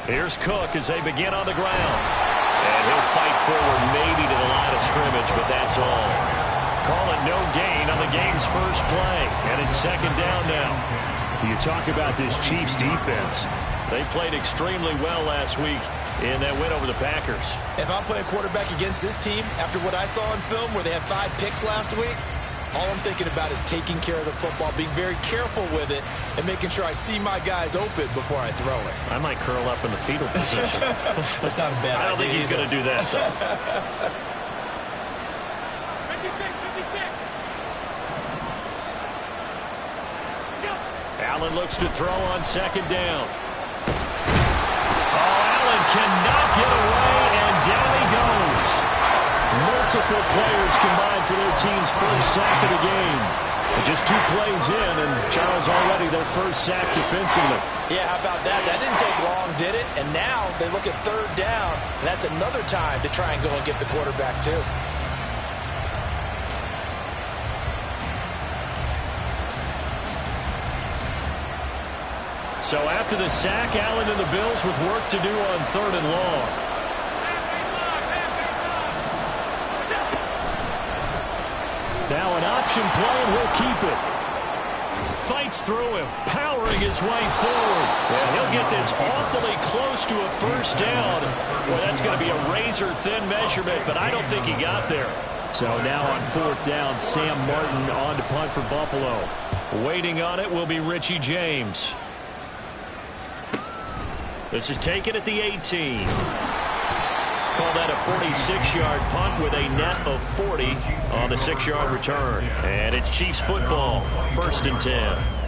Here's Cook as they begin on the ground. And he'll fight forward maybe to the line of scrimmage, but that's all. Call it no gain on the game's first play. And it's second down now. You talk about this Chiefs defense. They played extremely well last week in that win over the Packers. If I'm playing quarterback against this team, after what I saw in film where they had 5 picks last week, all I'm thinking about is taking care of the football, being very careful with it, and making sure I see my guys open before I throw it. I might curl up in the fetal position. That's not a bad idea. I don't think he's going to do that, though. Allen looks to throw on second down. Allen cannot get away, and down he goes. Multiple players combined for their team's first sack of the game. And just 2 plays in, and Charles already their first sack defensively. Yeah, how about that? That didn't take long, did it? And now they look at third down, and that's another time to try and go and get the quarterback, too. So after the sack, Allen and the Bills with work to do on third and long. Now an option play, and he'll keep it. Fights through him, powering his way forward. And he'll get this awfully close to a first down. Well, that's going to be a razor-thin measurement, but I don't think he got there. So now on fourth down, Sam Martin on to punt for Buffalo. Waiting on it will be Richie James. This is taken at the 18. Call that a 46-yard punt with a net of 40 on the 6-yard return. And it's Chiefs football, 1st and 10.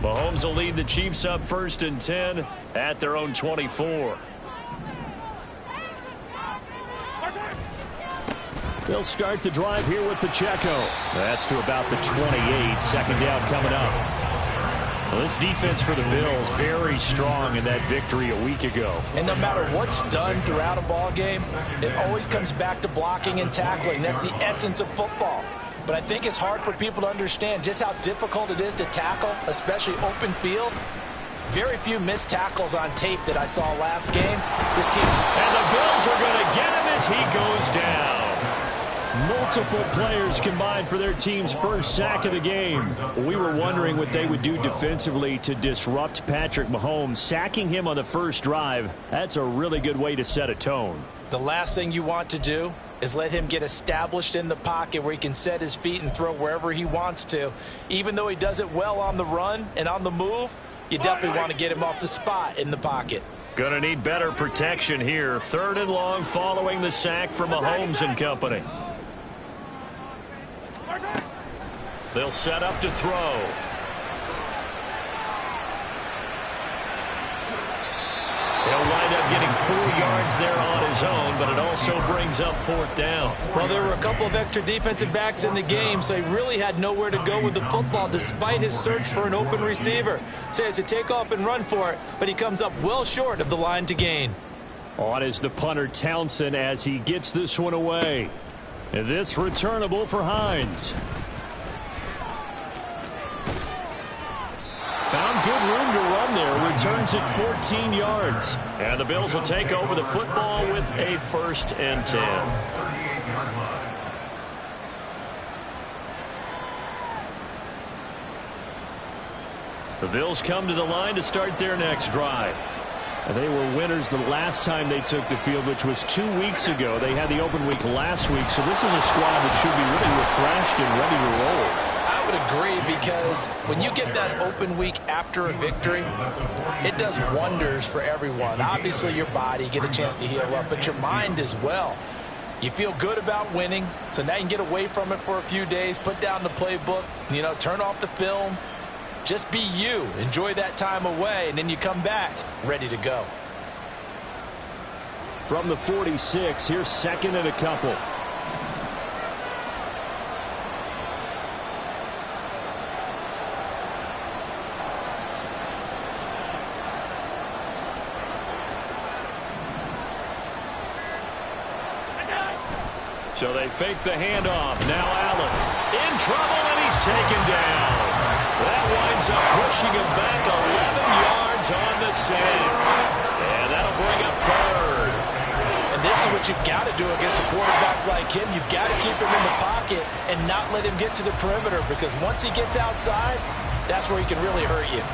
Mahomes will lead the Chiefs up 1st and 10 at their own 24. They'll start the drive here with Pacheco. That's to about the 28. Second down coming up. Well, this defense for the Bills very strong in that victory a week ago. And no matter what's done throughout a ball game, it always comes back to blocking and tackling. That's the essence of football. But I think it's hard for people to understand just how difficult it is to tackle, especially open field. Very few missed tackles on tape that I saw last game. This team. And the Bills are going to get him as he goes down. Multiple players combined for their team's first sack of the game. We were wondering what they would do defensively to disrupt Patrick Mahomes. Sacking him on the first drive, that's a really good way to set a tone. The last thing you want to do is let him get established in the pocket where he can set his feet and throw wherever he wants to. Even though he does it well on the run and on the move, you definitely want to get him off the spot in the pocket. Gonna need better protection here. 3rd and long following the sack from Mahomes and company. They'll set up to throw. He'll wind up getting 4 yards there on his own, but it also brings up 4th down. Well, there were a couple of extra defensive backs in the game, so he really had nowhere to go with the football despite his search for an open receiver. So he has to take off and run for it, but he comes up well short of the line to gain. On is the punter Townsend as he gets this one away. And this returnable for Hines. Found good room to run there. Returns it 14 yards. And the Bills will take over the football with a 1st and 10. The Bills come to the line to start their next drive. They were winners the last time they took the field, which was 2 weeks ago. They had the open week last week, so this is a squad that should be really refreshed and ready to roll. I would agree, because when you get that open week after a victory, it does wonders for everyone. Obviously, your body, get a chance to heal up, but your mind as well. You feel good about winning, so now you can get away from it for a few days, put down the playbook, turn off the film. Just be you. Enjoy that time away, and then you come back ready to go. From the 46, here's 2nd and a couple. So they fake the handoff. Now Allen in trouble, and he's taken down. That winds up pushing him back 11 yards on the sack. And that'll bring up third. And this is what you've got to do against a quarterback like him. You've got to keep him in the pocket and not let him get to the perimeter, because once he gets outside, that's where he can really hurt you.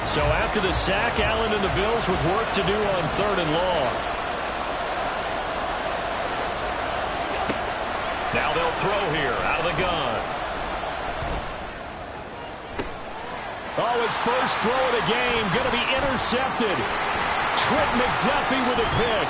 So after the sack, Allen and the Bills with work to do on 3rd and long. Now they'll throw here out of the gun. Oh, his first throw of the game going to be intercepted. Trent McDuffie with a pick.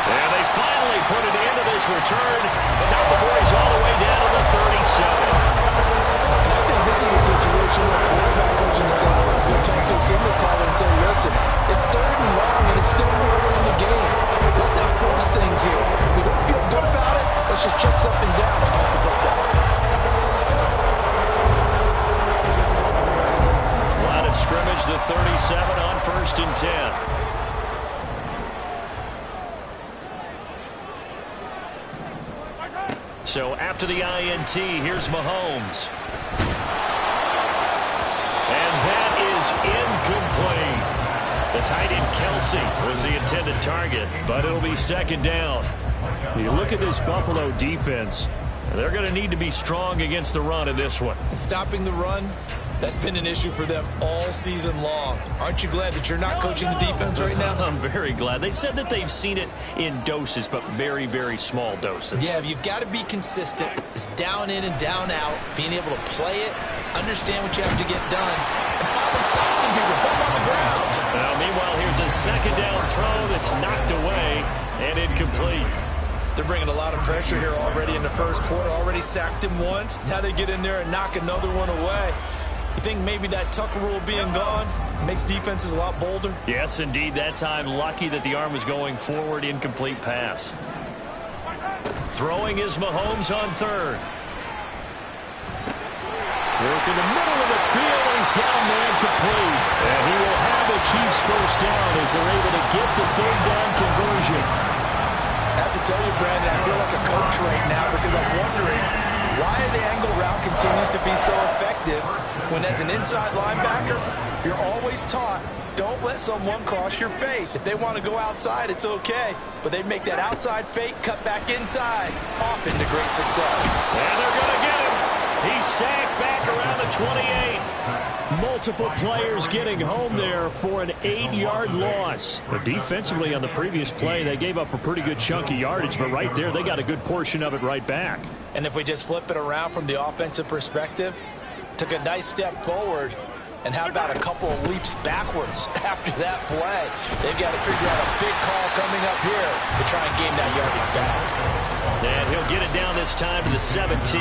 And they finally put an end to this return, but not before he's all the way down to the 37. And I think this is a situation where a quarterback coach in the sideline is going to talk to a signal caller and say, listen, it's 3rd and long and it's still early in the game. Let's not force things here. If we don't feel good about it, let's just check something down and get the football. Line of scrimmage, the 37 on 1st and 10. So after the INT, here's Mahomes. And that is incomplete. The tight end Kelsey was the intended target, but it'll be 2nd down. You look at this Buffalo defense, they're going to need to be strong against the run in this one. Stopping the run, that's been an issue for them all season long. Aren't you glad that you're not coaching the defense right now? I'm very glad. They said that they've seen it in doses, but very, very small doses. Yeah, you've got to be consistent. It's down in and down out, being able to play it, understand what you have to get done, and finally stop some people, put them on the ground. Well, meanwhile, here's a 2nd down throw that's knocked away and incomplete. They're bringing a lot of pressure here already in the first quarter. Already sacked him once. Now they get in there and knock another one away. You think maybe that Tucker rule being gone makes defenses a lot bolder? Yes, indeed. That time, lucky that the arm was going forward. Incomplete pass. Throwing is Mahomes on 3rd. Work in the middle of the field, and he's got a man complete. And he will have the Chiefs' first down as they're able to get the 3rd down conversion. I have to tell you, Brandon, I feel like a coach right now, because I'm wondering why the angle route continues to be so effective when, as an inside linebacker, you're always taught, don't let someone cross your face. If they want to go outside, it's okay. But they make that outside fake, cut back inside, often to great success. And they're going to get him. He's sacked back around the 28. Multiple players getting home there for an 8-yard loss. But defensively on the previous play, they gave up a pretty good chunk of yardage, but right there, they got a good portion of it right back. And if we just flip it around from the offensive perspective, took a nice step forward, and how about a couple of leaps backwards after that play? They've got to figure out a big call coming up here to try and gain that yardage back. And he'll get it down this time to the 17.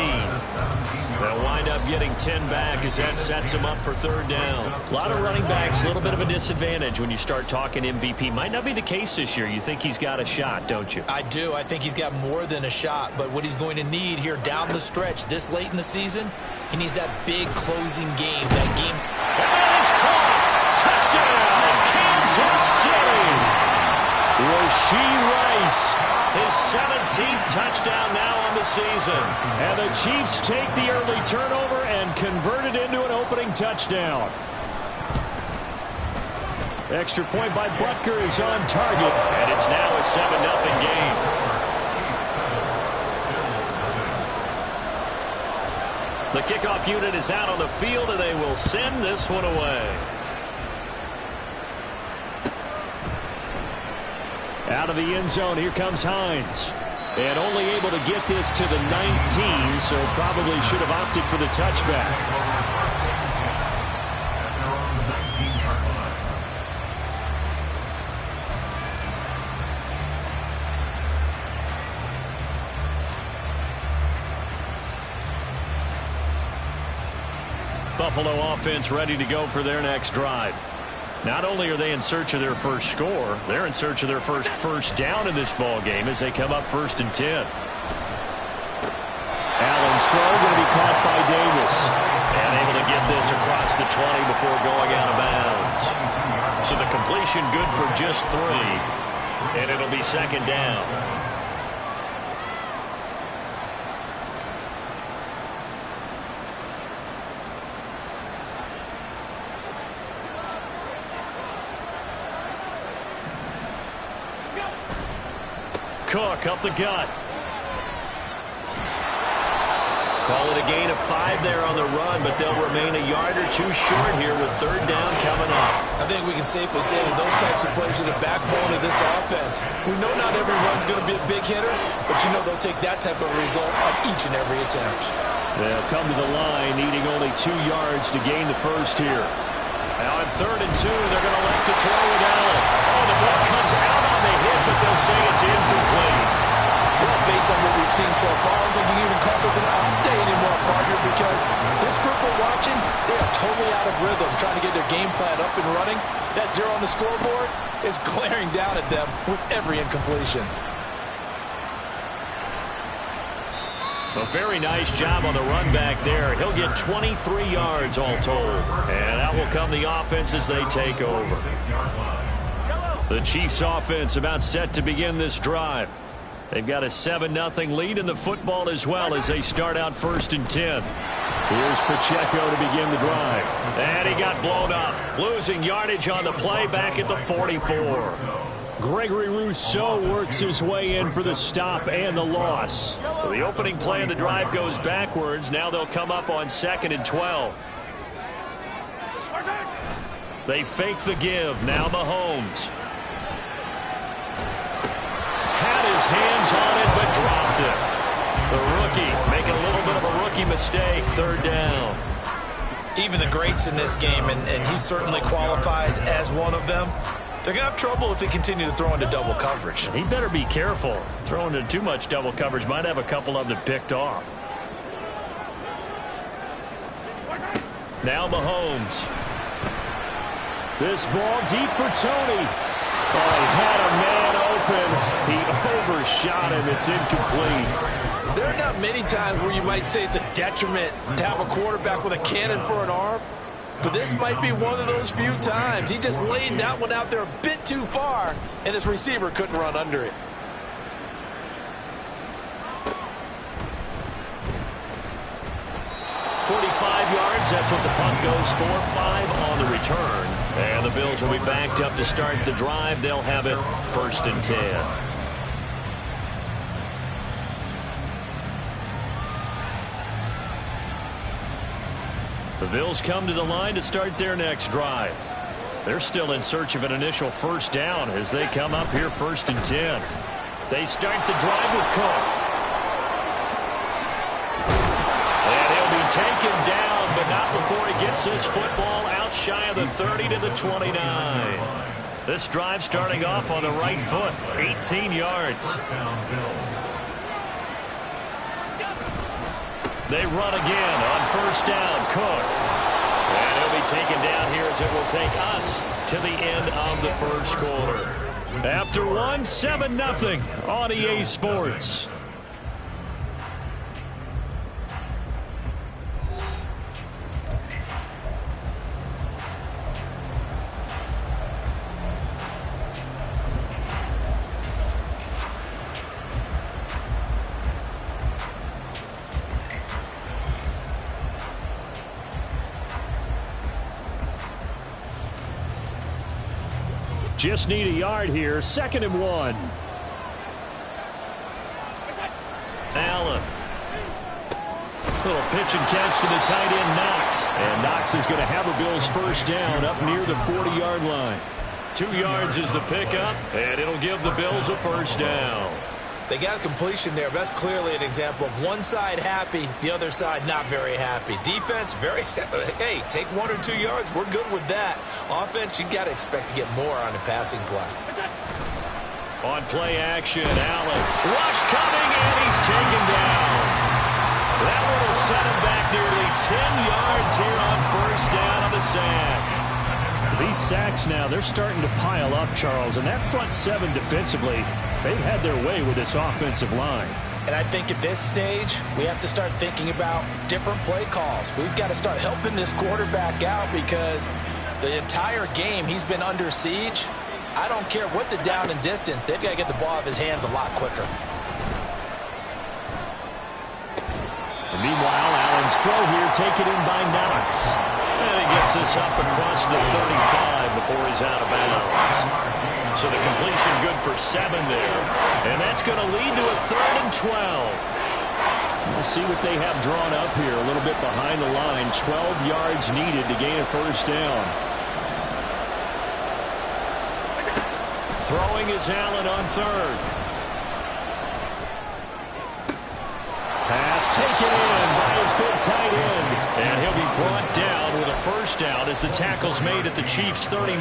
They'll wind up getting 10 back as that sets him up for 3rd down. A lot of running backs, a little bit of a disadvantage when you start talking MVP. Might not be the case this year. You think he's got a shot, don't you? I do. I think he's got more than a shot. But what he's going to need here down the stretch this late in the season, he needs that big closing game. That game. And that is caught. Touchdown, Kansas City. Rashee Rice. His 17th touchdown now on the season. And the Chiefs take the early turnover and convert it into an opening touchdown. Extra point by Butker is on target. And it's now a 7-0 game. The kickoff unit is out on the field, and they will send this one away. Out of the end zone, here comes Hines. And only able to get this to the 19, so probably should have opted for the touchback. Buffalo offense ready to go for their next drive. Not only are they in search of their first score, they're in search of their first down in this ball game as they come up 1st and 10. Allen's throw going to be caught by Davis. And able to get this across the 20 before going out of bounds. So the completion good for just 3. And it'll be second down. Cook up the gut. Call it a gain of 5 there on the run, but they'll remain a yard or 2 short here with third down coming up. I think we can safely say that those types of plays are the backbone of this offense. We know not every run's going to be a big hitter, but you know they'll take that type of result on each and every attempt. They'll come to the line needing only 2 yards to gain the first here. Now on 3rd and 2, they're going to elect to throw it out. Oh, the ball comes out on the hit, but they'll say it's incomplete. Well, based on what we've seen so far, I don't think you even call this an out day anymore, partner, because this group we're watching, they are totally out of rhythm, trying to get their game plan up and running. That 0 on the scoreboard is glaring down at them with every incompletion. A very nice job on the run back there. He'll get 23 yards all told. And that will come the offense as they take over. The Chiefs offense about set to begin this drive. They've got a 7-0 lead in the football as well as they start out 1st and 10. Here's Pacheco to begin the drive. And he got blown up. Losing yardage on the play back at the 44. Gregory Rousseau works his way in for the stop and the loss. So the opening play of the drive goes backwards. Now they'll come up on 2nd and 12. They fake the give. Now Mahomes. Had his hands on it, but dropped it. The rookie making a little bit of a rookie mistake. 3rd down. Even the greats in this game, and he certainly qualifies as one of them, they're going to have trouble if they continue to throw into double coverage. He better be careful. Throwing into too much double coverage might have a couple of them picked off. Now Mahomes. This ball deep for Tony. Oh, he had a man open. He overshot him. It's incomplete. There are not many times where you might say it's a detriment to have a quarterback with a cannon for an arm, but this might be one of those few times. He just laid that one out there a bit too far, and his receiver couldn't run under it. Yards, that's what the punt goes for. 5 on the return. And the Bills will be backed up to start the drive. They'll have it 1st and 10. The Bills come to the line to start their next drive. They're still in search of an initial first down as they come up here 1st and 10. They start the drive with Cook. And he'll be taken down, but not before he gets his football out shy of the 30 to the 29. This drive starting off on the right foot, 18 yards. They run again on first down. Cook. And he'll be taken down here as it will take us to the end of the first quarter. After 7-0 on EA Sports. Just need a yard here. 2nd and 1. Allen. Little pitch and catch to the tight end, Knox. And Knox is going to have a Bills first down up near the 40-yard line. 2 yards is the pickup, and it'll give the Bills a first down. They got a completion there, but that's clearly an example of one side happy, the other side not very happy. Defense, hey, take 1 or 2 yards. We're good with that. Offense, you got to expect to get more on a passing play. On play action, Allen. Rush coming, and he's taken down. That one will set him back nearly 10 yards here on first down on the sack. These sacks now, they're starting to pile up, Charles, and that front 7 defensively, they've had their way with this offensive line. And I think at this stage, we have to start thinking about different play calls. We've got to start helping this quarterback out because the entire game he's been under siege, I don't care what the down and distance. They've got to get the ball out of his hands a lot quicker. And meanwhile, Allen's throw here taken in by Knox. And he gets this up across the 35 before he's out of bounds. So the completion good for 7 there. And that's going to lead to a 3rd and 12. We'll see what they have drawn up here. A little bit behind the line. 12 yards needed to gain a first down. Throwing is Allen on 3rd. Pass taken in by his big tight end. And he'll be brought down with a first down as the tackle's made at the Chiefs' 39.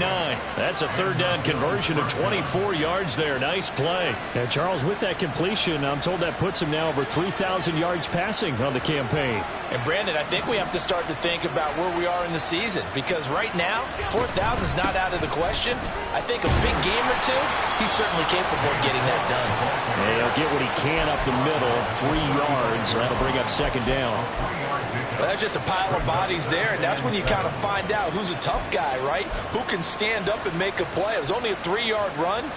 That's a 3rd down conversion of 24 yards there. Nice play. And Charles, with that completion, I'm told that puts him now over 3,000 yards passing on the campaign. And Brandon, I think we have to start to think about where we are in the season, because right now 4,000 is not out of the question. I think a big game or two, he's certainly capable of getting that done. And he'll get what he can up the middle, 3 yards. That'll bring up 2nd down. Well, that's just a pile of bodies there, and that's when you kind of find out who's a tough guy, right? Who can stand up and make a play. It was only a 3-yard run,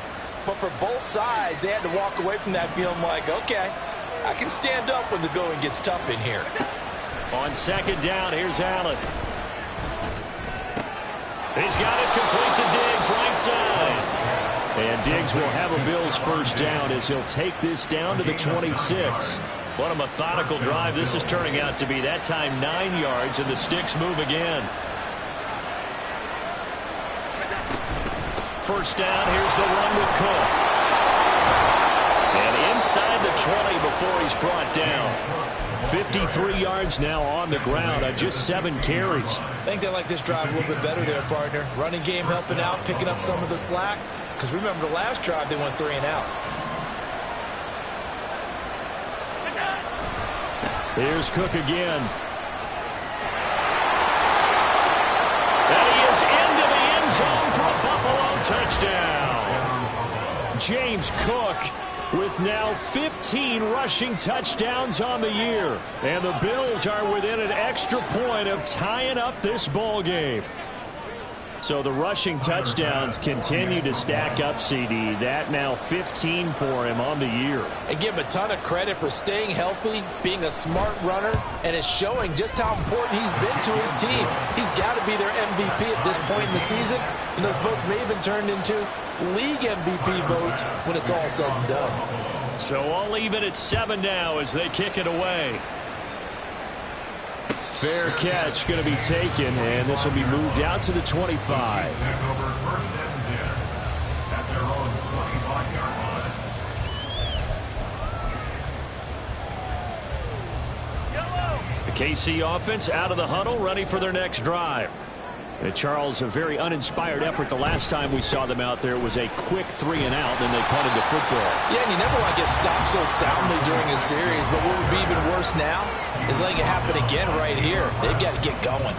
but for both sides, they had to walk away from that feeling like, okay, I can stand up when the going gets tough in here. On 2nd down, here's Allen. He's got it complete to Diggs, right side. And Diggs will have a Bills first down as he'll take this down to the 26. What a methodical drive this is turning out to be. That time 9 yards, and the sticks move again. First down, here's the run with Cook. And inside the 20 before he's brought down. 53 yards now on the ground on just 7 carries. I think they like this drive a little bit better there, partner. Running game helping out, picking up some of the slack. Because remember the last drive, they went 3 and out. Here's Cook again. And he is into the end zone for a Buffalo touchdown. James Cook with now 15 rushing touchdowns on the year. And the Bills are within an extra point of tying up this ball game. So the rushing touchdowns continue to stack up, CD. That now 15 for him on the year. And give him a ton of credit for staying healthy, being a smart runner, and it's showing just how important he's been to his team. He's got to be their MVP at this point in the season, and those votes may have been turned into league MVP votes when it's all said and done. So all even at 7 now as they kick it away. Fair catch going to be taken, and this will be moved out to the 25. The KC offense out of the huddle, ready for their next drive. And Charles, a very uninspired effort the last time we saw them out there. It was a quick 3 and out, and they punted the football. Yeah, and you never want to get stopped so soundly during a series, but what would be even worse now is letting it happen again right here. They've got to get going.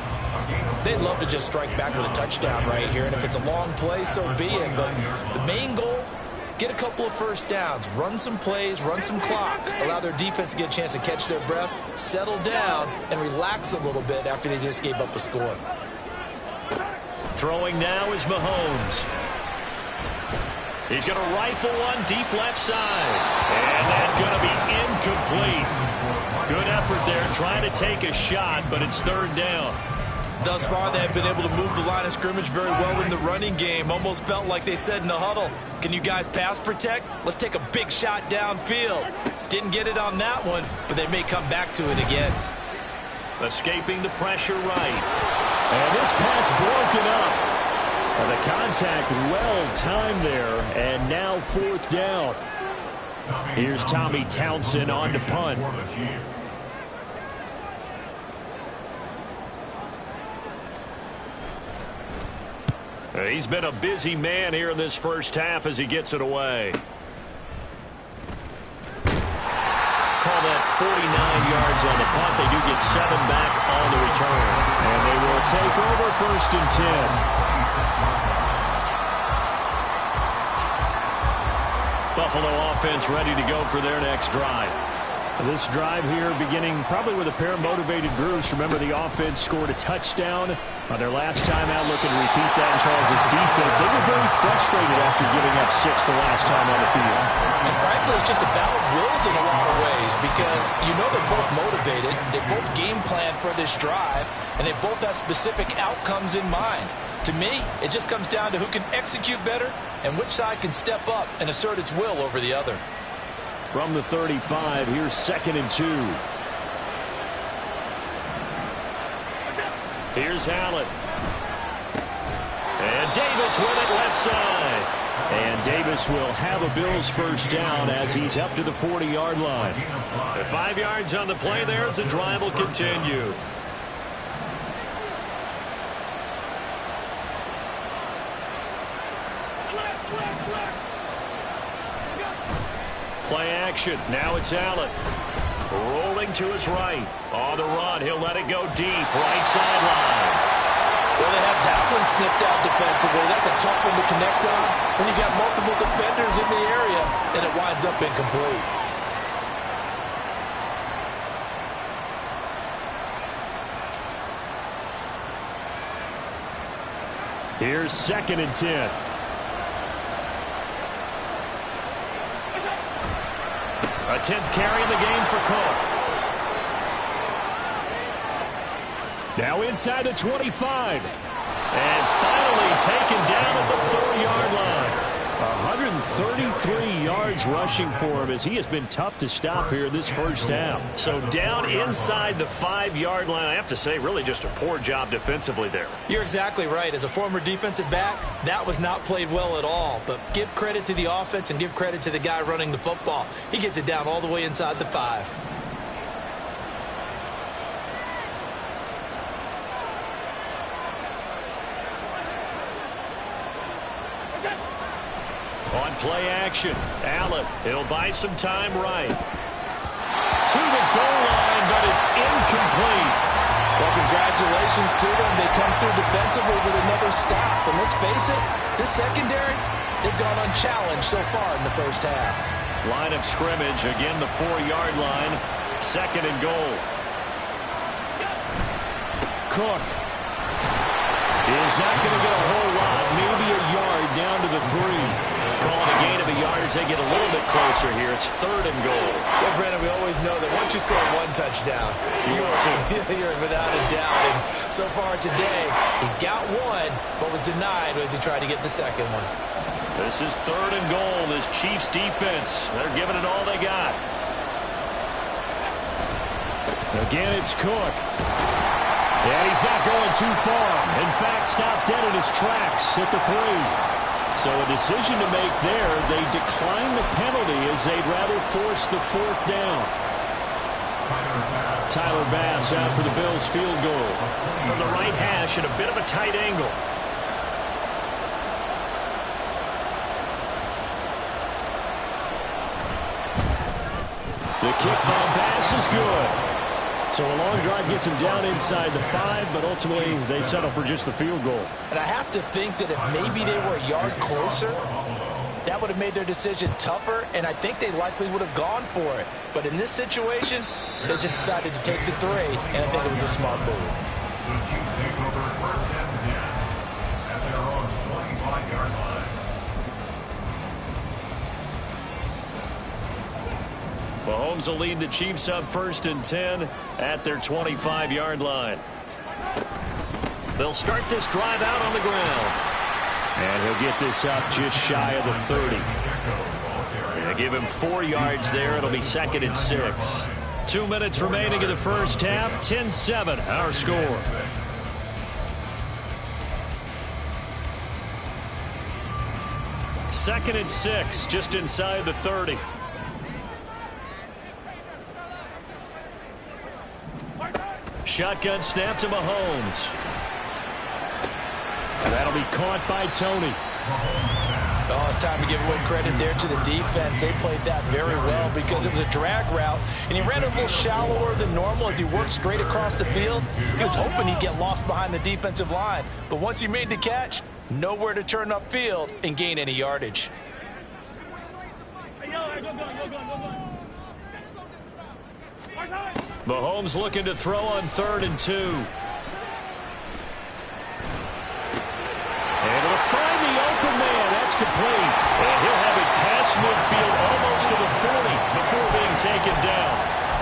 They'd love to just strike back with a touchdown right here, and if it's a long play, so be it. But the main goal, get a couple of first downs, run some plays, run some clock, allow their defense to get a chance to catch their breath, settle down, and relax a little bit after they just gave up a score. Throwing now is Mahomes. He's going to rifle one deep left side. And that's going to be incomplete. Good effort there trying to take a shot, but it's 3rd down. Thus far, they have been able to move the line of scrimmage very well in the running game. Almost felt like they said in the huddle, can you guys pass protect? Let's take a big shot downfield. Didn't get it on that one, but they may come back to it again. Escaping the pressure right. And this pass broken up. And the contact well timed there. And now 4th down. Here's Tommy Townsend on to punt. He's been a busy man here in this first half as he gets it away. Call that 49 yards on the punt. They do get 7 back on the return. And they will take over 1st and 10. Buffalo offense ready to go for their next drive. This drive here beginning probably with a pair of motivated groups. Remember, the offense scored a touchdown on their last time out. Looking to repeat that in Charles' defense. They were very frustrated after giving up 6 the last time on the field. And frankly, it's just a battle of wills in a lot of ways because you know they're both motivated. They both game plan for this drive, and they both have specific outcomes in mind. To me, it just comes down to who can execute better and which side can step up and assert its will over the other. From the 35, here's 2nd and 2. Here's Allen. And Davis with it left side. And Davis will have a Bills first down as he's up to the 40-yard line. 5 yards on the play there as the drive will continue. Play action. Now it's Allen. Rolling to his right. On the run. He'll let it go deep. Right sideline. Well, they have that one snipped out defensively. That's a tough one to connect on when you got multiple defenders in the area, and it winds up incomplete. Here's 2nd and 10. A 10th carry in the game for Cook. Now inside the 25. And finally taken down at the 4-yard line. 133 yards rushing for him as he has been tough to stop here this first half. So down inside the 5-yard line. I have to say, really just a poor job defensively there. You're exactly right. As a former defensive back, that was not played well at all. But give credit to the offense and give credit to the guy running the football. He gets it down all the way inside the 5. On play action, Allen, he'll buy some time right. To the goal line, but it's incomplete. Well, congratulations to them. They come through defensively with another stop. And let's face it, this secondary, they've gone unchallenged so far in the first half. Line of scrimmage, again the 4-yard line. 2nd and goal. Cook is not going to get a whole lot, maybe a yard down to the 3. Calling a gain of a yard as they get a little bit closer here. It's 3rd and goal. Well, Brandon, we always know that once you score 1 touchdown, you're without a doubt. And so far today, he's got 1, but was denied as he tried to get the 2nd one. This is 3rd and goal. This Chiefs defense, they're giving it all they got. Again, it's Cook. And he's not going too far. In fact, stopped dead in his tracks at the 3. So a decision to make there. They decline the penalty as they'd rather force the 4th down. Tyler Bass out for the Bills field goal. From the right hash at a bit of a tight angle. The kick by Bass is good. So a long drive gets them down inside the 5, but ultimately they settle for just the field goal. And I have to think that if maybe they were a yard closer, that would have made their decision tougher, and I think they likely would have gone for it. But in this situation, they just decided to take the 3, and I think it was a smart move. Mahomes will lead the Chiefs up 1st and 10 at their 25-yard line. They'll start this drive out on the ground. And he'll get this up just shy of the 30. They'll give him 4 yards there. It'll be 2nd and 6. 2 minutes remaining in the first half. 10-7, our score. Second and 6, just inside the 30. Shotgun snap to Mahomes. That'll be caught by Tony. Oh, it's time to give a little credit there to the defense. They played that very well because it was a drag route, and he ran a little shallower than normal as he worked straight across the field. He was hoping he'd get lost behind the defensive line, but once he made the catch, nowhere to turn upfield and gain any yardage. Mahomes looking to throw on 3rd and 2. Able to find the open man. That's complete. And he'll have it past midfield almost to the 40 before being taken down.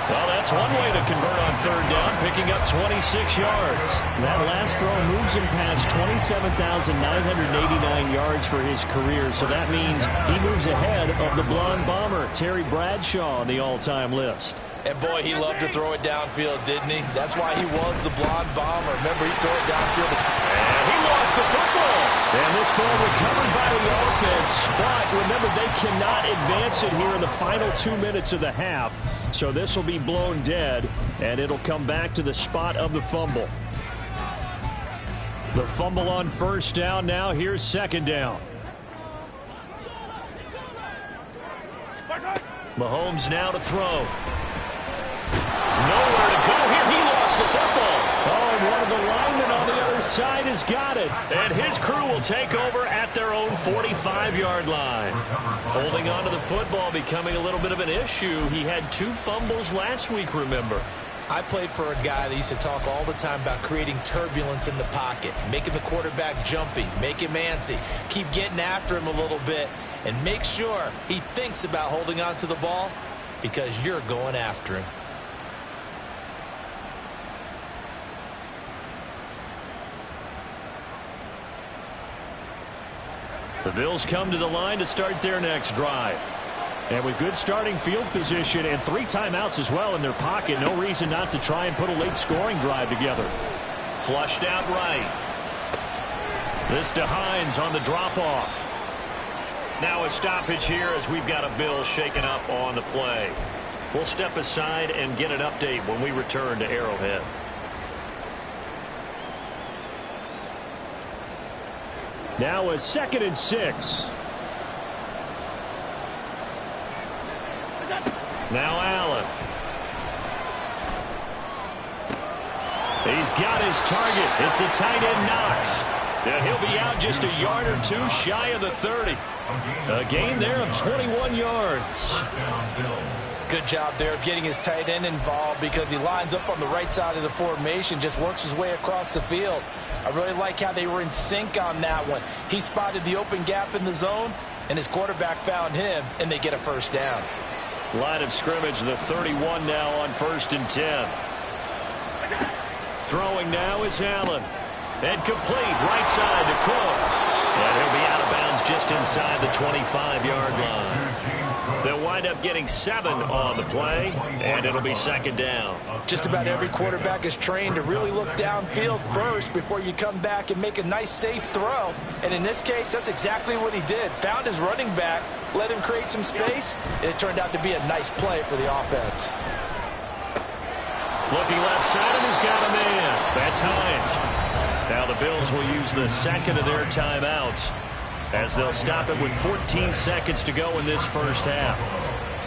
Well, that's one way to convert on 3rd down, picking up 26 yards. That last throw moves him past 27,989 yards for his career, so that means he moves ahead of the blonde bomber, Terry Bradshaw, on the all-time list. And, boy, he loved to throw it downfield, didn't he? That's why he was the blonde bomber. Remember, he threw it downfield. And he lost the football. And this ball recovered by the offense. But remember, they cannot advance it here in the final 2 minutes of the half. So this will be blown dead, and it'll come back to the spot of the fumble. The fumble on 1st down now. Here's 2nd down. Mahomes now to throw. Nowhere to go here. He lost the football. Oh, and one of the linemen on the other side has got it. And his crew will take over at their own 45-yard line. Holding on to the football becoming a little bit of an issue. He had 2 fumbles last week, remember. I played for a guy that used to talk all the time about creating turbulence in the pocket, making the quarterback jumpy, make him antsy, keep getting after him a little bit, and make sure he thinks about holding on to the ball because you're going after him. The Bills come to the line to start their next drive. And with good starting field position and 3 timeouts as well in their pocket, no reason not to try and put a late scoring drive together. Flushed out right. This to Hines on the drop-off. Now a stoppage here as we've got a Bill shaken up on the play. We'll step aside and get an update when we return to Arrowhead. Now a 2nd and 6. Now Allen. He's got his target. It's the tight end Knox. And he'll be out just a yard or 2 shy of the 30. A gain there of 21 yards. Good job there of getting his tight end involved because he lines up on the right side of the formation, just works his way across the field. I really like how they were in sync on that one. He spotted the open gap in the zone, and his quarterback found him, and they get a 1st down. Line of scrimmage, the 31 now on 1st and 10. Throwing now is Allen. And complete right side to Cook. And he'll be out of bounds just inside the 25-yard line. They'll wind up getting 7 on the play, and it'll be 2nd down. Just about every quarterback is trained to really look downfield first before you come back and make a nice, safe throw. And in this case, that's exactly what he did. Found his running back, let him create some space, and it turned out to be a nice play for the offense. Looking left side, and he's got a man. That's Hines. Now the Bills will use the 2nd of their timeouts as they'll stop it with 14 seconds to go in this 1st half.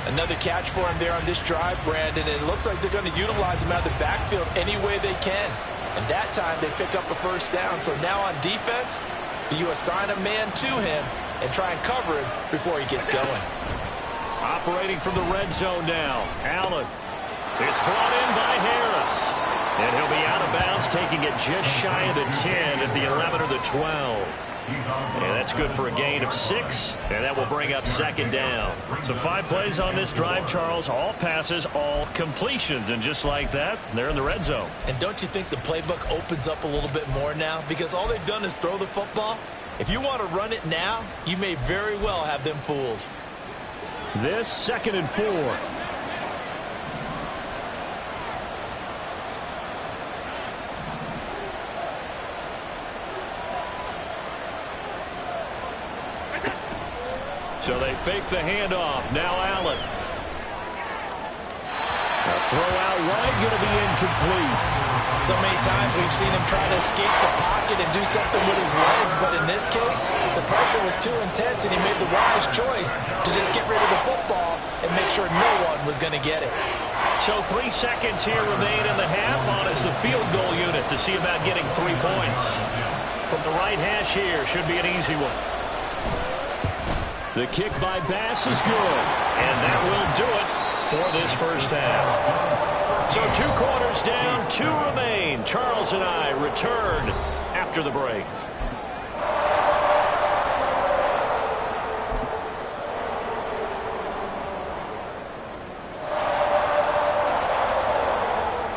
Another catch for him there on this drive, Brandon, and it looks like they're going to utilize him out of the backfield any way they can. And that time they pick up a 1st down. So now on defense, you assign a man to him and try and cover him before he gets going. Operating from the red zone now, Allen. It's brought in by Harris. And he'll be out of bounds, taking it just shy of the 10 at the 11 or the 12. And that's good for a gain of 6, and that will bring up 2nd down. So 5 plays on this drive, Charles. All passes, all completions. And just like that, they're in the red zone. And don't you think the playbook opens up a little bit more now? Because all they've done is throw the football. If you want to run it now, you may very well have them fooled. This 2nd and 4. So they fake the handoff. Now Allen. A throw out wide, going to be incomplete. So many times we've seen him try to escape the pocket and do something with his legs, but in this case, the pressure was too intense, and he made the wise choice to just get rid of the football and make sure no one was going to get it. So 3 seconds here remain in the half on as the field goal unit to see about getting 3 points. From the right hash here, should be an easy one. The kick by Bass is good. And that will do it for this 1st half. So 2 quarters down, 2 remain. Charles and I return after the break.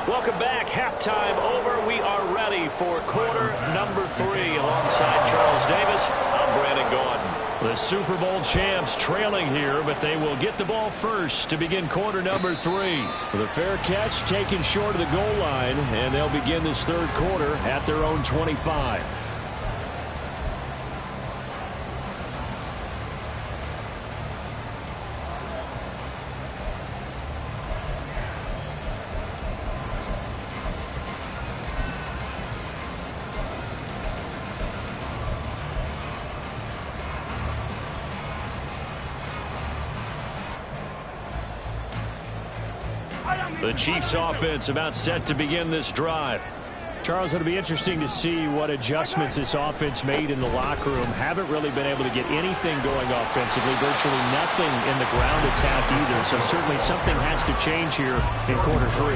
Welcome back. Halftime over. We are ready for quarter number 3. Alongside Charles Davis, I'm Brandon Gaudin. The Super Bowl champs trailing here, but they will get the ball first to begin quarter number 3. The fair catch taken short of the goal line, and they'll begin this third quarter at their own 25. The Chiefs offense about set to begin this drive. Charles, it'll be interesting to see what adjustments this offense made in the locker room. Haven't really been able to get anything going offensively, virtually nothing in the ground attack either. So certainly something has to change here in quarter 3.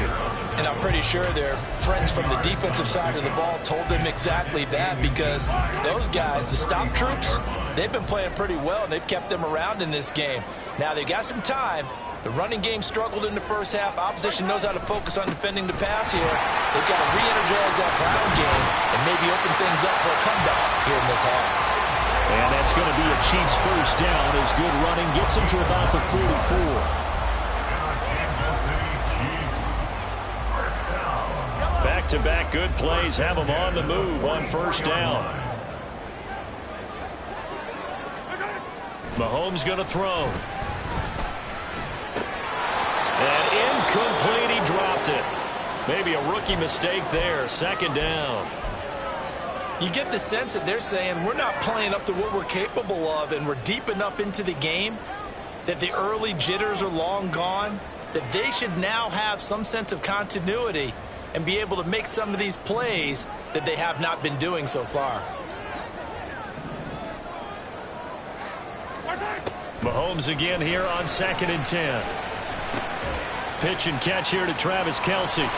And I'm pretty sure their friends from the defensive side of the ball told them exactly that, because those guys, the stop troops, they've been playing pretty well, and they've kept them around in this game. Now they've got some time. The running game struggled in the first half. Opposition knows how to focus on defending the pass here. They've got to re-energize that ground game and maybe open things up for a comeback here in this half. And that's going to be a Chiefs first down as good running gets them to about the 44. Back-to-back good plays have them on the move on first down. Mahomes going to throw. And incomplete, he dropped it. Maybe a rookie mistake there, second down. You get the sense that they're saying we're not playing up to what we're capable of, and we're deep enough into the game that the early jitters are long gone, that they should now have some sense of continuity and be able to make some of these plays that they have not been doing so far. Mahomes again here on 2nd and 10. Pitch and catch here to Travis Kelce. And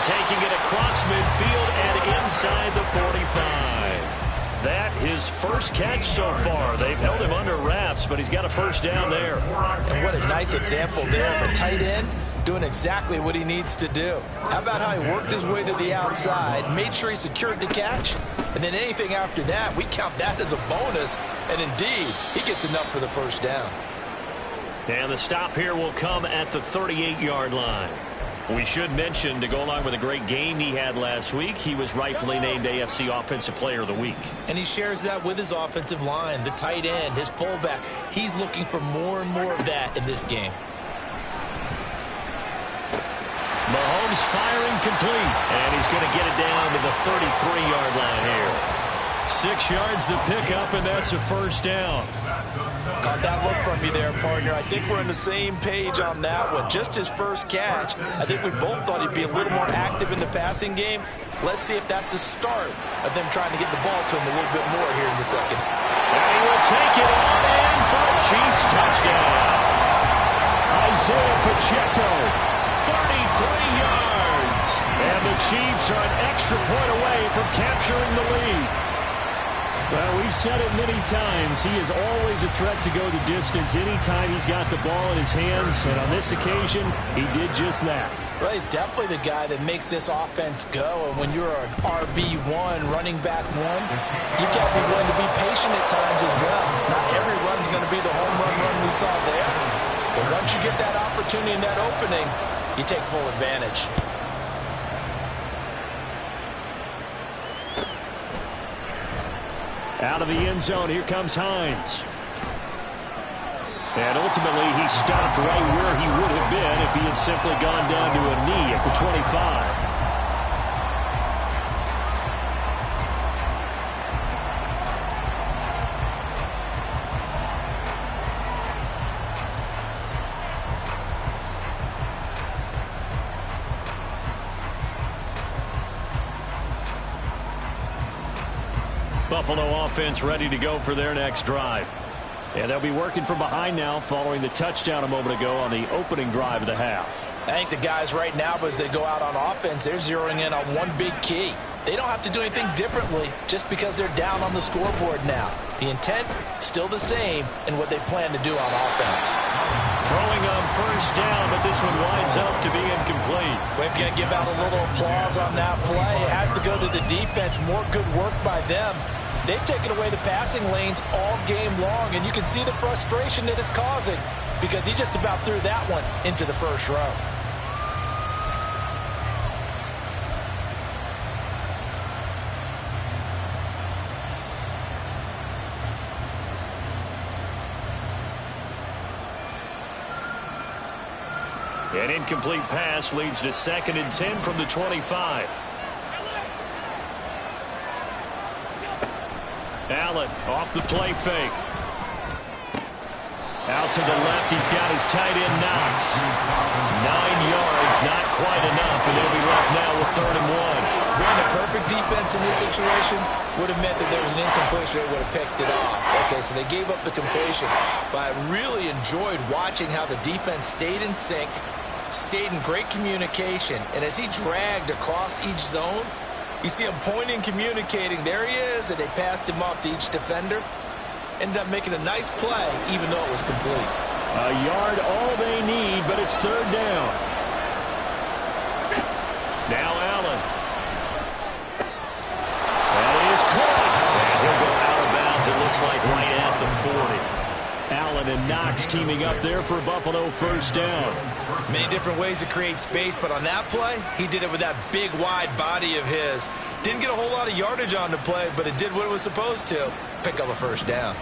taking it across midfield and inside the 45. That his first catch so far. They've held him under wraps, but he's got a first down there. And what a nice example there of a tight end doing exactly what he needs to do. How about how he worked his way to the outside, made sure he secured the catch, and then anything after that, we count that as a bonus. And indeed, he gets enough for the first down. And the stop here will come at the 38-yard line. We should mention, to go along with a great game he had last week, he was rightfully named AFC Offensive Player of the Week. And he shares that with his offensive line, the tight end, his fullback. He's looking for more and more of that in this game. Mahomes firing complete, and he's going to get it down to the 33-yard line here. 6 yards the pickup, and that's a first down. Caught that look from you there, partner. I think we're on the same page on that one. Just his first catch. I think we both thought he'd be a little more active in the passing game. Let's see if that's the start of them trying to get the ball to him a little bit more here in the second. And he will take it on in for a Chiefs touchdown. Isaiah Pacheco, 33 yards. And the Chiefs are an extra point away from capturing the lead. Well, we've said it many times. He is always a threat to go the distance anytime he's got the ball in his hands. And on this occasion, he did just that. Well, he's definitely the guy that makes this offense go. And when you're an RB1, running back one, you've got to be willing to be patient at times as well. Not every run's going to be the home run we saw there. But once you get that opportunity and that opening, you take full advantage. Out of the end zone, here comes Hines. And ultimately, he stopped right where he would have been if he had simply gone down to a knee at the 25. Buffalo offense ready to go for their next drive. And they'll be working from behind now following the touchdown a moment ago on the opening drive of the half. I think the guys right now, as they go out on offense, they're zeroing in on one big key. They don't have to do anything differently just because they're down on the scoreboard now. The intent, still the same in what they plan to do on offense. Throwing on first down, but this one winds up to be incomplete. We're going to give out a little applause on that play. It has to go to the defense. More good work by them. They've taken away the passing lanes all game long, and you can see the frustration that it's causing because he just about threw that one into the first row. An incomplete pass leads to 2nd and 10 from the 25. Allen off the play fake. Out to the left, he's got his tight end Knox. 9 yards, not quite enough, and they'll be left now with 3rd and 1. Brandon, perfect defense in this situation would have meant that there was an incompletion. They would have picked it off. Okay, so they gave up the completion. But I really enjoyed watching how the defense stayed in sync, stayed in great communication, and as he dragged across each zone, you see him pointing, communicating. There he is, and they passed him off to each defender. Ended up making a nice play, even though it was complete. A yard all they need, but it's 3rd down. Now Allen. That is caught. And he'll go out of bounds, it looks like right at the 40. Allen and Knox teaming up there for Buffalo first down. Many different ways to create space, but on that play, he did it with that big, wide body of his. Didn't get a whole lot of yardage on the play, but it did what it was supposed to. Pick up a first down.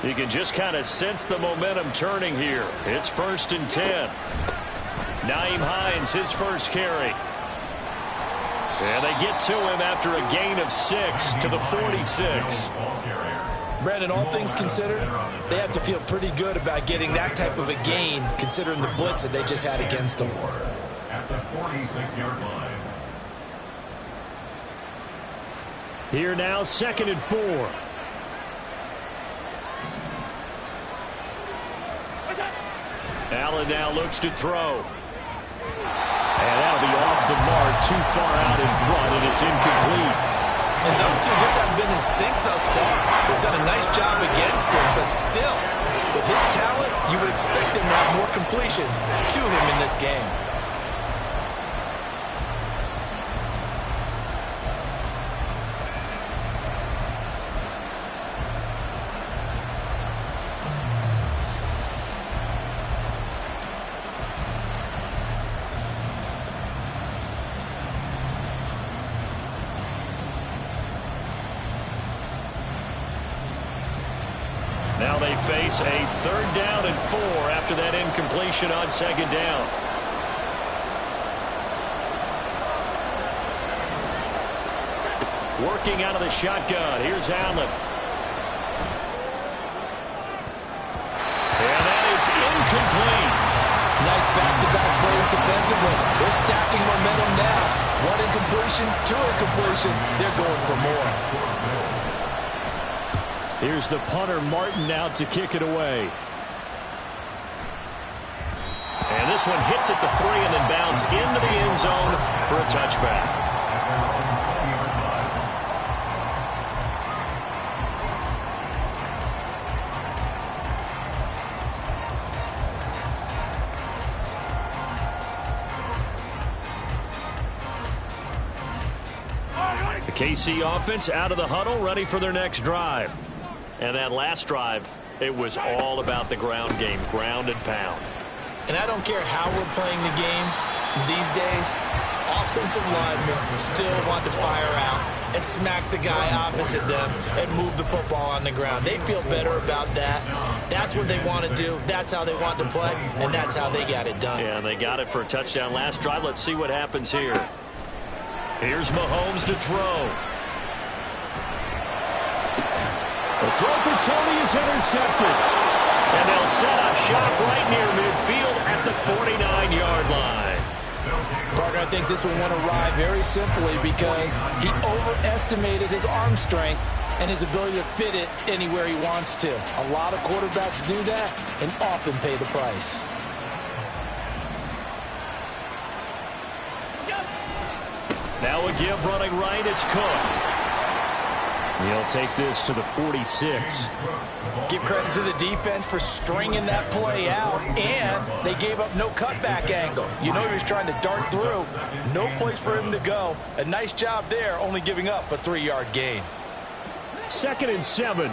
You can just kind of sense the momentum turning here. It's 1st and 10. Nyheim Hines, his first carry. And they get to him after a gain of 6 to the 46. Brandon, all things considered, they have to feel pretty good about getting that type of a gain, considering the blitz that they just had against them. At the 46-yard line. Here now, 2nd and 4. Allen now looks to throw. And that'll be off the mark, too far out in front, and it's incomplete. And those two just haven't been in sync thus far. They've done a nice job against him, but still, with his talent, you would expect him to have more completions to him in this game. Now they face a 3rd down and 4 after that incompletion on 2nd down. Working out of the shotgun. Here's Allen. And that is incomplete. Nice back-to-back plays defensively. They're stacking momentum now. 1 incompletion, 2 incompletion. They're going for more. Here's the punter, Martin, out to kick it away. And this one hits at the 3 and then bounds into the end zone for a touchback. The KC offense out of the huddle, ready for their next drive. And that last drive, it was all about the ground game, ground and pound. And I don't care how we're playing the game these days, offensive linemen still want to fire out and smack the guy opposite them and move the football on the ground. They feel better about that. That's what they want to do. That's how they want to play, and that's how they got it done. Yeah, they got it for a touchdown last drive. Let's see what happens here. Here's Mahomes to throw. The throw for Tony is intercepted. And they'll set up shop right near midfield at the 49-yard line. Partner, I think this one went awry very simply because he overestimated his arm strength and his ability to fit it anywhere he wants to. A lot of quarterbacks do that and often pay the price. Now a give running right, it's Cook. He'll take this to the 46. Give credit to the defense for stringing that play out, and they gave up no cutback angle. You know he was trying to dart through. No place for him to go. A nice job there, only giving up a 3-yard gain. 2nd and 7.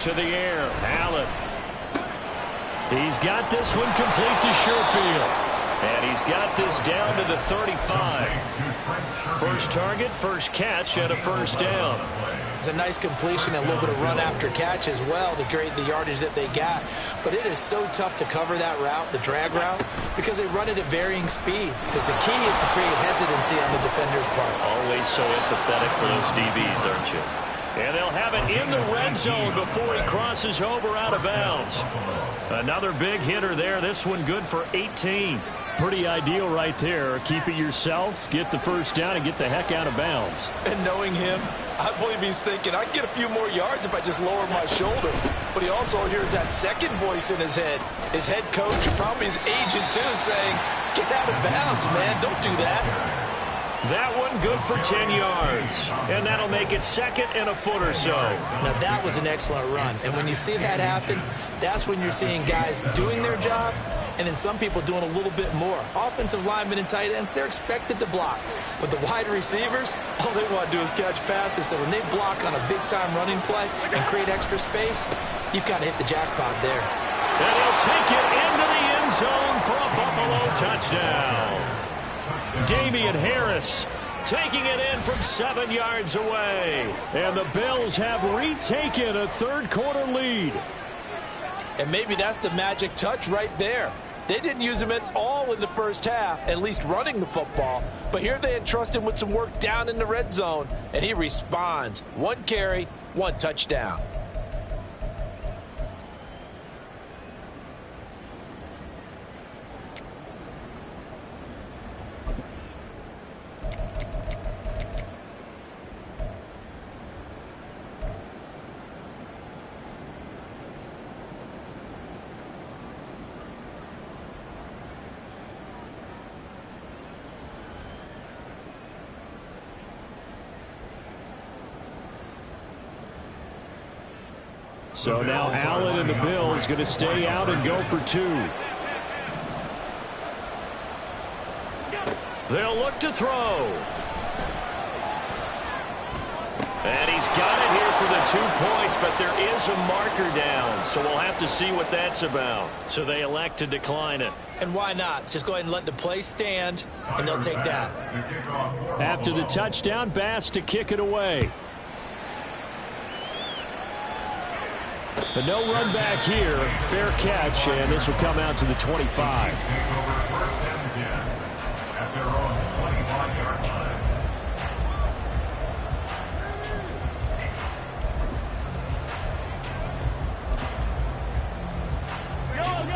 To the air, Allen. He's got this one complete to Sherfield. And he's got this down to the 35. First target, first catch, and a first down. It's a nice completion and a little bit of run after catch as well to create the yardage that they got. But it is so tough to cover that route, the drag route, because they run it at varying speeds. Because the key is to create hesitancy on the defender's part. Always so empathetic for those DBs, aren't you? And they'll have it in the red zone before he crosses over out of bounds. Another big hitter there. This one good for 18. Pretty ideal right there. Keep it yourself, get the first down, and get the heck out of bounds. And knowing him, I believe he's thinking, I can get a few more yards if I just lower my shoulder. But he also hears that second voice in his head. His head coach, and probably his agent too, saying, get out of bounds, man. Don't do that. That one good for 10 yards. And that'll make it 2nd and a foot or so. Now that was an excellent run. And when you see that happen, that's when you're seeing guys doing their job and then some people doing a little bit more. Offensive linemen and tight ends, they're expected to block. But the wide receivers, all they want to do is catch passes. So when they block on a big-time running play and create extra space, you've got to hit the jackpot there. And he'll take it into the end zone for a Buffalo touchdown. Damian Harris taking it in from 7 yards away. And the Bills have retaken a third-quarter lead. And maybe that's the magic touch right there. They didn't use him at all in the first half, at least running the football. But here they entrust him with some work down in the red zone, and he responds. 1 carry, 1 touchdown. So now Allen and the Bills going to stay out and go for 2. They'll look to throw. And he's got it here for the 2 points, but there is a marker down, so we'll have to see what that's about. So they elect to decline it. And why not? Just go ahead and let the play stand, and they'll take that. After the touchdown, Bass to kick it away. But no run back here. Fair catch, and this will come out to the 25.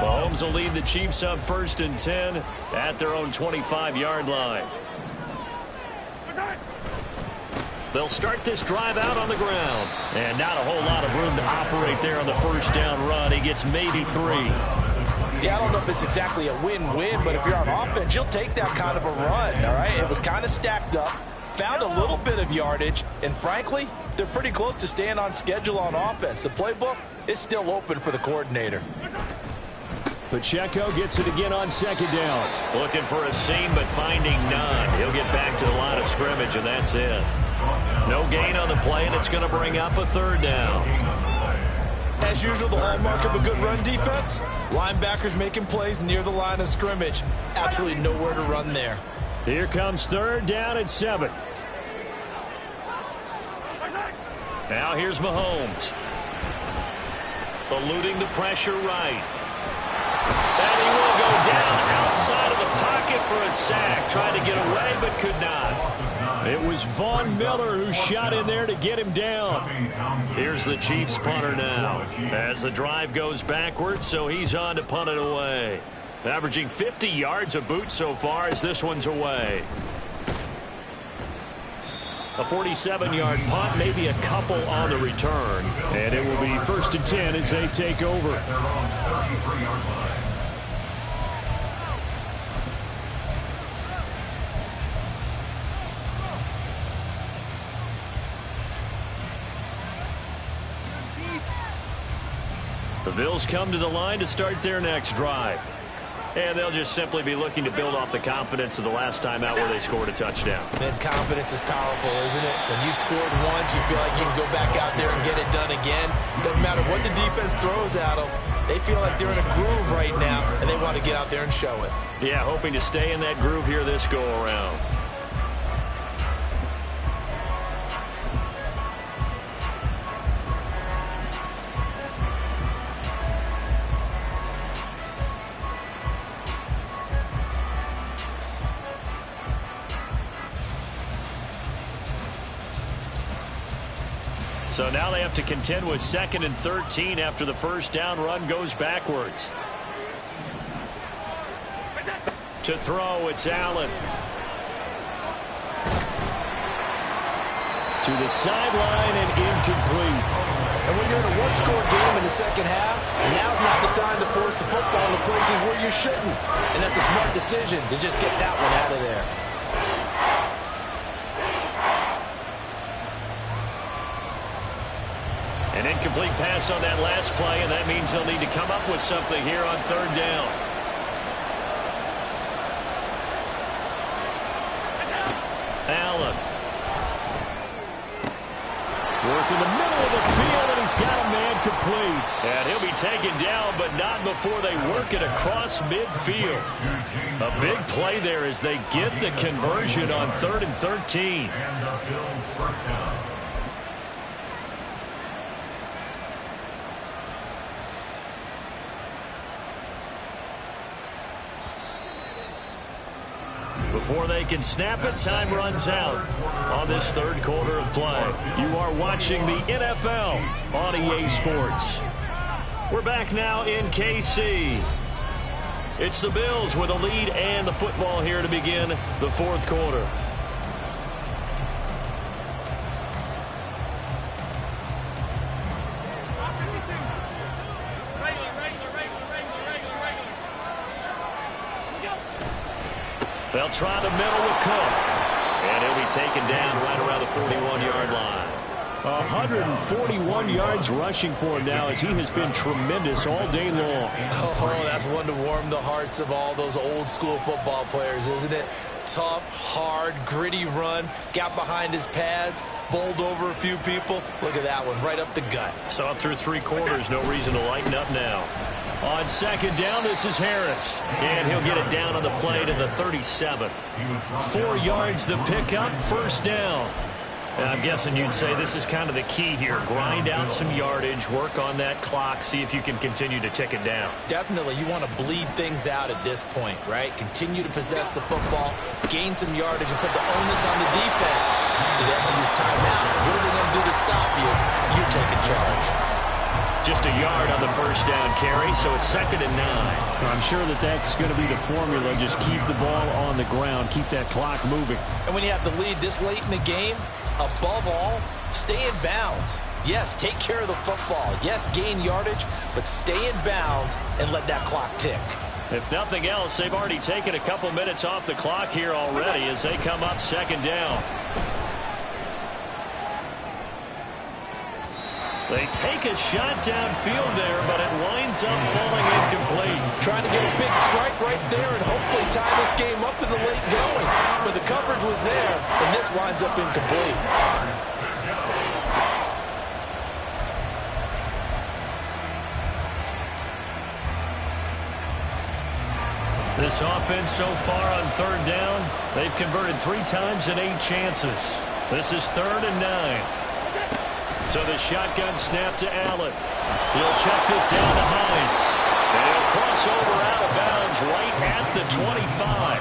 Mahomes will lead the Chiefs up 1st and 10 at their own 25-yard line. They'll start this drive out on the ground. And not a whole lot of room to operate there on the first down run. He gets maybe 3. Yeah, I don't know if it's exactly a win-win, but if you're on offense, you'll take that kind of a run, all right? It was kind of stacked up, found a little bit of yardage, and frankly, they're pretty close to staying on schedule on offense. The playbook is still open for the coordinator. Pacheco gets it again on 2nd down. Looking for a seam, but finding none. He'll get back to the line of scrimmage, and that's it. No gain on the play, and it's going to bring up a 3rd down. As usual, the hallmark of a good run defense, linebackers making plays near the line of scrimmage. Absolutely nowhere to run there. Here comes 3rd down and 7. Now here's Mahomes. Eluding the pressure right. And he will go down outside of the pocket for a sack. Tried to get away, but could not. It was Von Miller who shot in there to get him down. Here's the Chiefs punter now. As the drive goes backwards, so he's on to punt it away. Averaging 50 yards a boot so far as this one's away. A 47-yard punt, maybe a couple on the return. And it will be 1st and 10 as they take over. The Bills come to the line to start their next drive. And they'll just simply be looking to build off the confidence of the last time out where they scored a touchdown. And confidence is powerful, isn't it? When you scored once, you feel like you can go back out there and get it done again. Doesn't matter what the defense throws at them. They feel like they're in a groove right now, and they want to get out there and show it. Yeah, hoping to stay in that groove here this go-around. So now they have to contend with 2nd and 13 after the first down run goes backwards. To throw, it's Allen. To the sideline and incomplete. And when you're in a one-score game in the second half, now's not the time to force the football in the places where you shouldn't. And that's a smart decision to just get that one out of there. An incomplete pass on that last play, and that means they'll need to come up with something here on 3rd down. Allen. Work in the middle of the field, and he's got a man complete. And he'll be taken down, but not before they work it across midfield. A big play there as they get the conversion on 3rd and 13. And the Bills first down. Before they can snap it, time runs out on this 3rd quarter of play. You are watching the NFL on EA Sports. We're back now in KC. It's the Bills with a lead and the football here to begin the 4th quarter. They'll try the middle with Cook. And he'll be taken down right around the 41-yard line. 141 yards rushing for him now as he has been tremendous all day long. Oh, that's one to warm the hearts of all those old-school football players, isn't it? Tough, hard, gritty run. Got behind his pads, bowled over a few people. Look at that one, right up the gut. So up through 3 quarters, no reason to lighten up now. On 2nd down, this is Harris. And he'll get it down on the play to the 37. 4 yards the pickup, 1st down. And I'm guessing you'd say this is kind of the key here. Grind out some yardage, work on that clock, see if you can continue to tick it down. Definitely, you want to bleed things out at this point, right? Continue to possess the football, gain some yardage, and put the onus on the defense. Do they have to use timeouts? What are they going to do to stop you? You're taking charge. Just a yard on the 1st down carry, so it's 2nd and 9. I'm sure that's going to be the formula. Just keep the ball on the ground, keep that clock moving. And when you have the lead this late in the game, above all, stay in bounds. Yes, take care of the football. Yes, gain yardage, but stay in bounds and let that clock tick. If nothing else, they've already taken a couple minutes off the clock here already as they come up 2nd down. They take a shot downfield there, but it winds up falling incomplete. Trying to get a big strike right there and hopefully tie this game up in the late going. But the coverage was there, and this winds up incomplete. This offense so far on 3rd down, they've converted 3 times in 8 chances. This is 3rd and 9. So the shotgun snap to Allen. He'll check this down to Hines. And he'll cross over out of bounds right at the 25.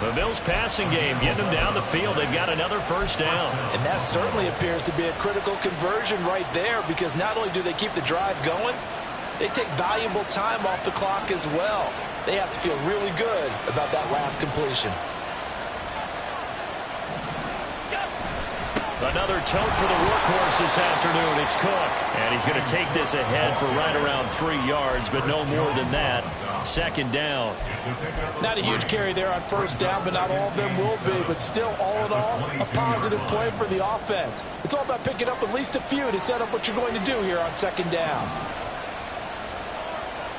The Bills passing game, getting them down the field. They've got another first down. And that certainly appears to be a critical conversion right there, because not only do they keep the drive going, they take valuable time off the clock as well. They have to feel really good about that last completion. Another tote for the workhorse this afternoon. It's Cook. And he's going to take this ahead for right around 3 yards, but no more than that. Second down. Not a huge carry there on first down, but not all of them will be. But still, all in all, a positive play for the offense. It's all about picking up at least a few to set up what you're going to do here on second down.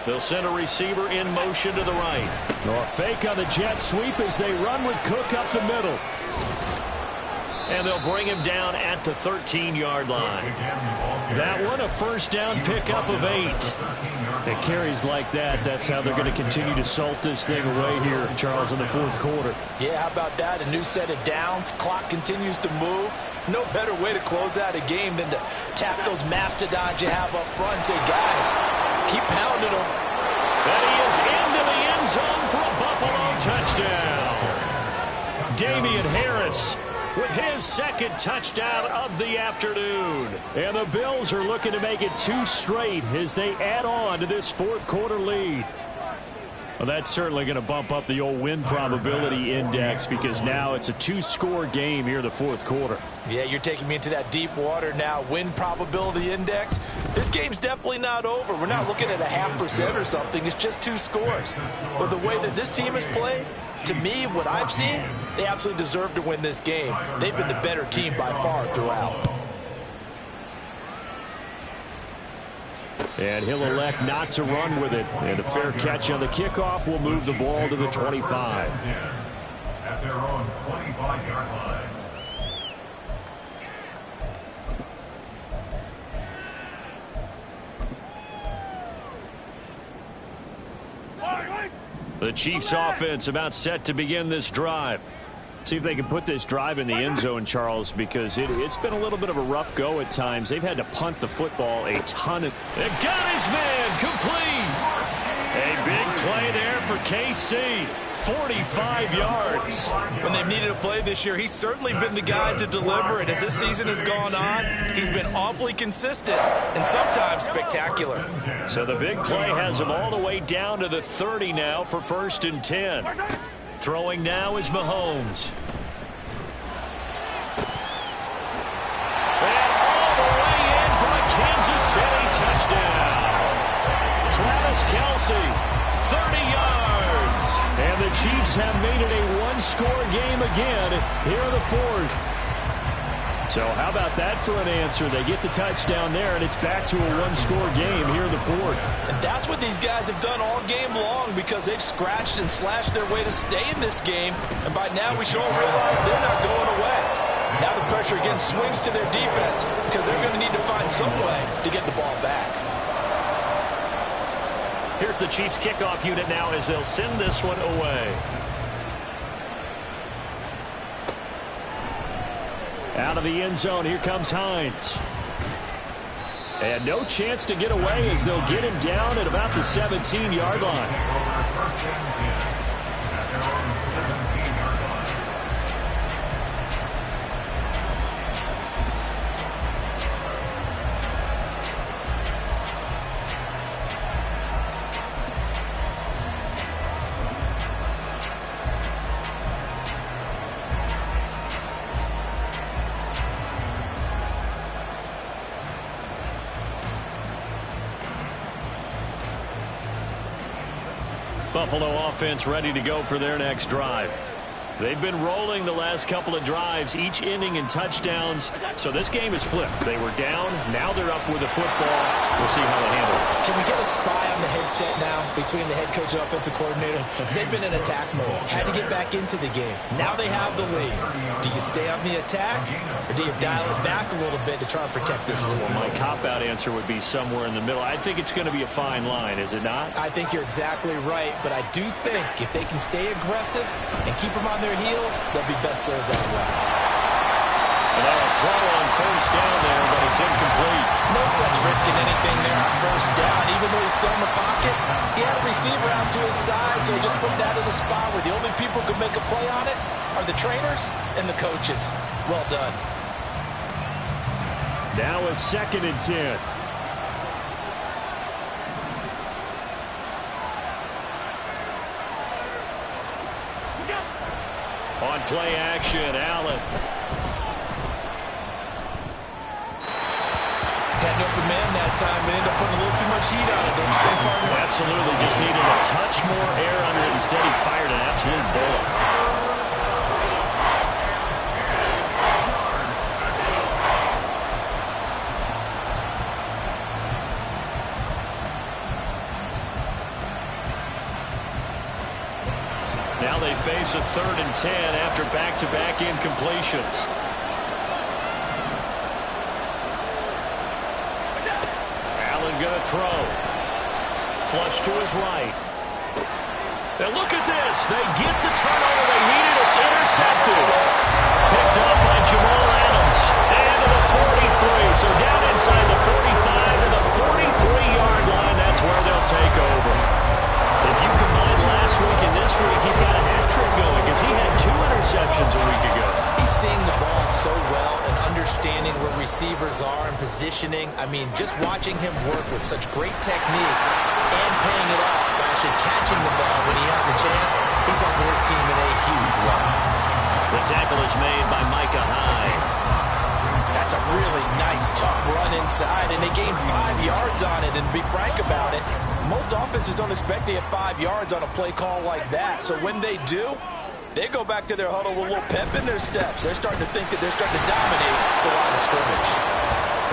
They'll send a receiver in motion to the right. A fake on the jet sweep as they run with Cook up the middle. And they'll bring him down at the 13-yard line. That one, a first down pickup of 8. It carries like that. That's how they're going to continue to salt this thing away here, Charles, in the fourth quarter. Yeah, how about that? A new set of downs. Clock continues to move. No better way to close out a game than to tap those mastodons you have up front and say, guys, keep pounding them. And he is into the end zone for a Buffalo touchdown. Damian Harris with his second touchdown of the afternoon. And the Bills are looking to make it 2 straight as they add on to this fourth quarter lead. Well, that's certainly going to bump up the old win probability index, because now it's a 2-score game here in the fourth quarter. Yeah, you're taking me into that deep water now. Win probability index. This game's definitely not over. We're not looking at a 0.5% or something. It's just 2 scores. But the way that this team has played, to me, what I've seen, they absolutely deserve to win this game. They've been the better team by far throughout. And he'll elect not to run with it. And a fair catch on the kickoff will move the ball to the 25. At their own 25-yard line. The Chiefs offense about set to begin this drive. See if they can put this drive in the end zone, Charles, because it's been a little bit of a rough go at times. They've had to punt the football a ton. They got his man complete. A big play there for KC. 45 yards. When they've needed a play this year, he's certainly been the guy to deliver it. As this season has gone on, he's been awfully consistent and sometimes spectacular. So the big play has him all the way down to the 30 now for 1st and 10. Throwing now is Mahomes. And all the way in for a Kansas City touchdown. Travis Kelce, 30 yards. And the Chiefs have made it a 1-score game again here in the fourth. So how about that for an answer? They get the touchdown there, and it's back to a 1-score game here in the fourth. And that's what these guys have done all game long, because they've scratched and slashed their way to stay in this game. And by now we should all realize they're not going away. Now the pressure again swings to their defense, because they're going to need to find some way to get the ball back. Here's the Chiefs kickoff unit now as they'll send this one away. Out of the end zone, here comes Hines. And no chance to get away as they'll get him down at about the 17-yard line. Buffalo offense ready to go for their next drive. They've been rolling the last couple of drives, each inning in touchdowns. So this game is flipped. They were down. Now they're up with the football. We'll see how they handle it. Can we get a spy on the headset now between the head coach and offensive coordinator? Because they've been in attack mode. Had to get back into the game. Now they have the lead. Do you stay on the attack, or do you dial it back a little bit to try and protect this lead? Well, my cop-out answer would be somewhere in the middle. I think it's going to be a fine line, is it not? I think you're exactly right, but I do think if they can stay aggressive and keep them on their heels, they'll be best served that way. Well, a throw on first down there, but it's incomplete. No such risking anything there on first down. Even though he's still in the pocket, he had a receiver out to his side, so he just put that in a spot where the only people who can make a play on it are the trainers and the coaches. Well done. Now a 2nd and 10. On play action, Allen. Had an open man that time and ended up putting a little too much heat on it, don't you think, partner? Absolutely. Just needed a touch more air under it. Instead, he fired an absolute bullet. Now they face a 3rd and 10 after back-to-back incompletions. Allen gonna throw. Flush to his right. And look at this. They get the turnover they needed. It's intercepted. Picked up by Jamal Adams. And to the 43. So down inside the 45 to the 43-yard line. That's where they'll take over. If you combine last week and this week, he's got a hat trick going because he had 2 interceptions a week ago. He's seeing the ball so well and understanding where receivers are and positioning. I mean, just watching him work with such great technique and paying it off by actually catching the ball when he has a chance, he's helping his team in a huge way. The tackle is made by Micah Hyde. That's a really nice, tough run inside, and they gained 5 yards on it. And to be frank about it, most offenses don't expect to get 5 yards on a play call like that. So when they do, they go back to their huddle with a little pep in their steps. They're starting to think that they're starting to dominate the line of scrimmage.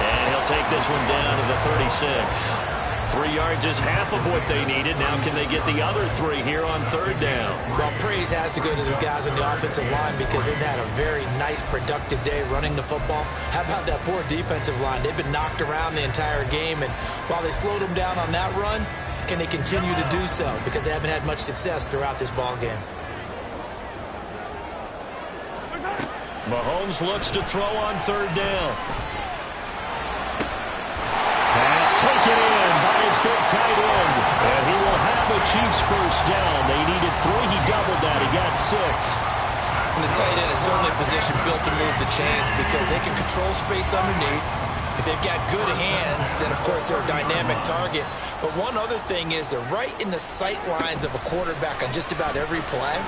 And he'll take this one down to the 36. 3 yards is half of what they needed. Now can they get the other 3 here on 3rd down? Well, praise has to go to the guys on the offensive line because they've had a very nice, productive day running the football. How about that poor defensive line? They've been knocked around the entire game, and while they slowed them down on that run, can they continue to do so? Because they haven't had much success throughout this ball game. Mahomes looks to throw on 3rd down. Pass taken in by his big tight end. And he will have the Chiefs first down. They needed 3. He doubled that. He got 6. And the tight end is certainly a position built to move the chains because they can control space underneath. If they've got good hands, then, of course, they're a dynamic target. But one other thing is they're right in the sight lines of a quarterback on just about every play.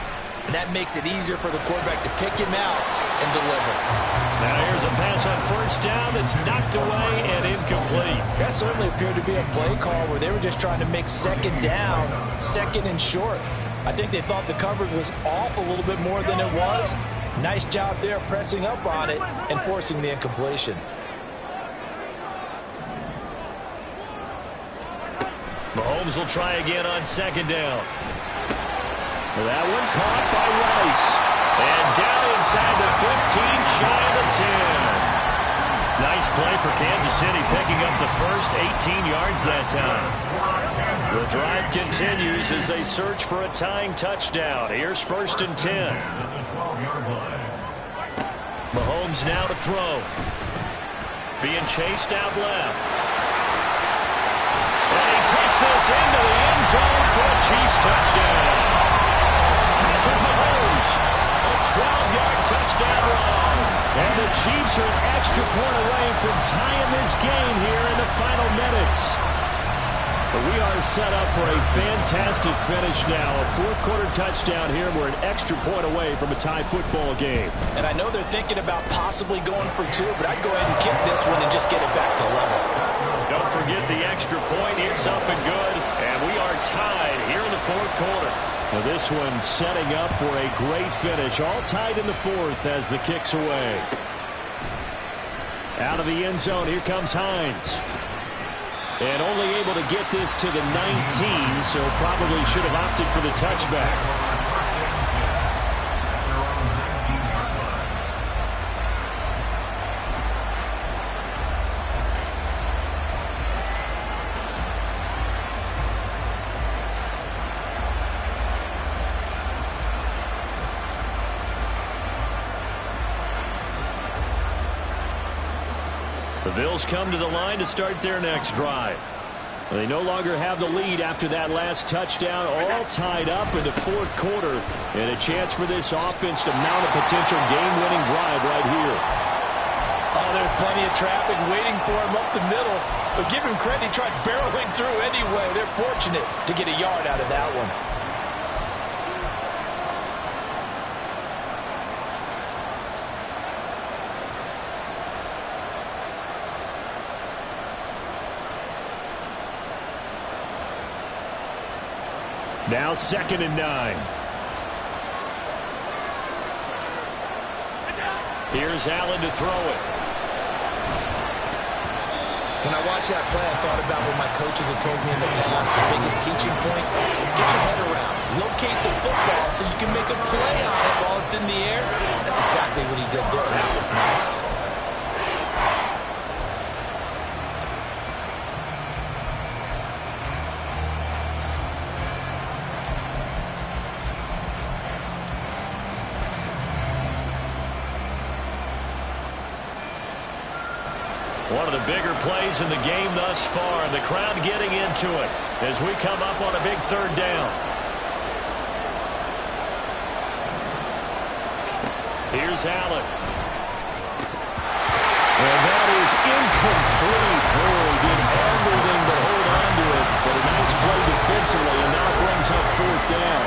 And that makes it easier for the quarterback to pick him out and deliver. Now here's a pass on first down that's knocked away and incomplete. That certainly appeared to be a play call where they were just trying to make 2nd down, 2nd and short. I think they thought the coverage was off a little bit more than it was. Nice job there pressing up on it and forcing the incompletion. Mahomes will try again on 2nd down. That one caught by Rice. And down inside the 15, shy of the 10. Nice play for Kansas City, picking up the first 18 yards that time. The drive continues as they search for a tying touchdown. Here's 1st and 10. Mahomes now to throw. Being chased out left. And he takes this into the end zone for a Chiefs touchdown. Patrick Mahomes, a 12-yard touchdown run. And the Chiefs are an extra point away from tying this game here in the final minutes. But we are set up for a fantastic finish now. A 4th-quarter touchdown here. We're an extra point away from a tie football game. And I know they're thinking about possibly going for 2, but I'd go ahead and kick this one and just get it back to level. Don't forget the extra point. It's up and good. And we are tied here in the 4th quarter. Well, this one setting up for a great finish. All tied in the 4th as the kick's away. Out of the end zone, here comes Hines. And only able to get this to the 19, so probably should have opted for the touchback. The Bills come to the line to start their next drive. They no longer have the lead after that last touchdown, all tied up in the fourth quarter, and a chance for this offense to mount a potential game-winning drive right here. Oh, there's plenty of traffic waiting for him up the middle, but give him credit, he tried barreling through anyway. They're fortunate to get a yard out of that one. Now 2nd and 9. Here's Allen to throw it. When I watched that play, I thought about what my coaches had told me in the past. The biggest teaching point, get your head around. Locate the football so you can make a play on it while it's in the air. That's exactly what he did there. That was nice. One of the bigger plays in the game thus far, and the crowd getting into it as we come up on a big 3rd down. Here's Allen. And that is incomplete. Oh, he did everything but hold on to it, but a nice play defensively, and now brings up 4th down.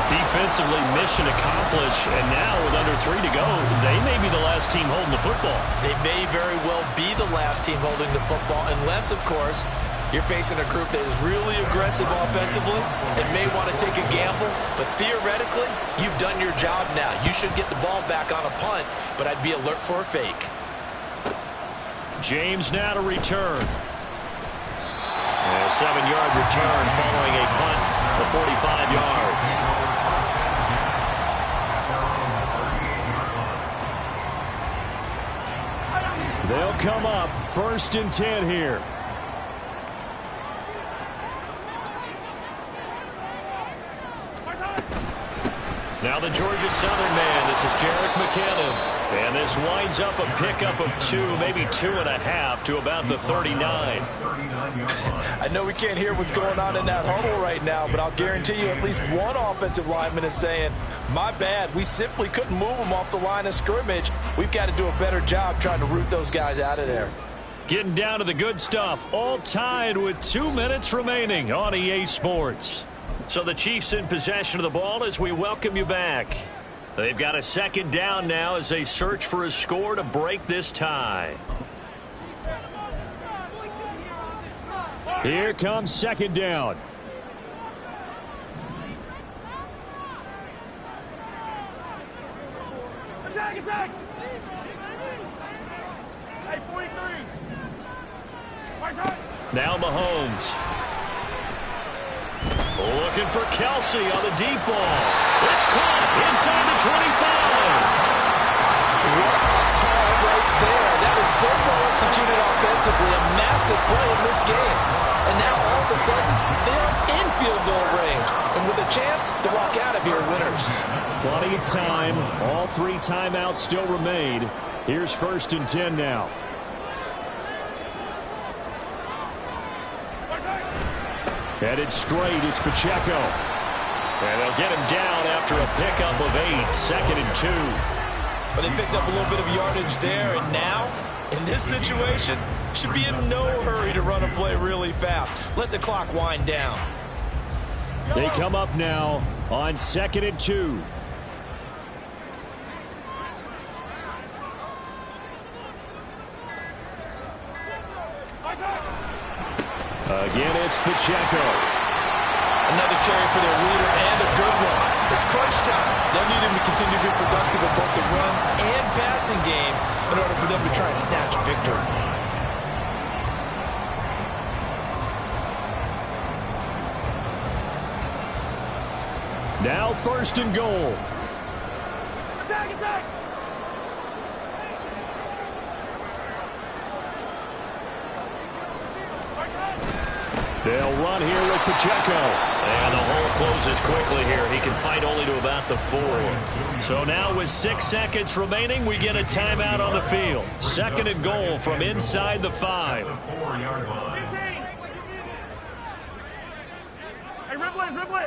Defensively, mission accomplished, and now with under 3 to go, they may be the last team holding the football. They may very well be the last team holding the football, unless, of course, you're facing a group that is really aggressive offensively and may want to take a gamble. But theoretically, you've done your job now. You should get the ball back on a punt, but I'd be alert for a fake. James now to return. And a 7-yard return following a punt of 45 yards. They'll come up 1st and 10 here. Now the Georgia Southern man. This is Jerick McKinnon. And this winds up a pickup of 2, maybe 2.5 to about the 39. I know we can't hear what's going on in that huddle right now, but I'll guarantee you at least one offensive lineman is saying, my bad, we simply couldn't move them off the line of scrimmage. We've got to do a better job trying to root those guys out of there. Getting down to the good stuff, all tied with 2 minutes remaining on EA Sports. So the Chiefs in possession of the ball as we welcome you back. They've got a 2nd down now as they search for a score to break this tie. Here comes 2nd down. Attack! Hey, 43. Now Mahomes. Looking for Kelsey on the deep ball. It's caught inside the 25. What a call right there. That was so well executed offensively. A massive play in this game. And now all of a sudden, they are in field goal range. And with a chance to walk out of here winners. Plenty of time. All 3 timeouts still remain. Here's 1st and 10 now. Headed straight, it's Pacheco. And they'll get him down after a pickup of 8, 2nd and 2. But they picked up a little bit of yardage there, and now, in this situation, should be in no hurry to run a play really fast. Let the clock wind down. They come up now on 2nd and 2. Again, it's Pacheco. Another carry for their leader and a good one. It's crunch time. They'll need him to continue to be productive in both the run and passing game in order for them to try and snatch a victory. Now 1st and goal. Attack! They'll run here with Pacheco. And the hole closes quickly here. He can fight only to about the 4. So now with 6 seconds remaining, we get a timeout on the field. 2nd and goal from inside the 5. 4-yard line. Hey, Ripley, Ripley.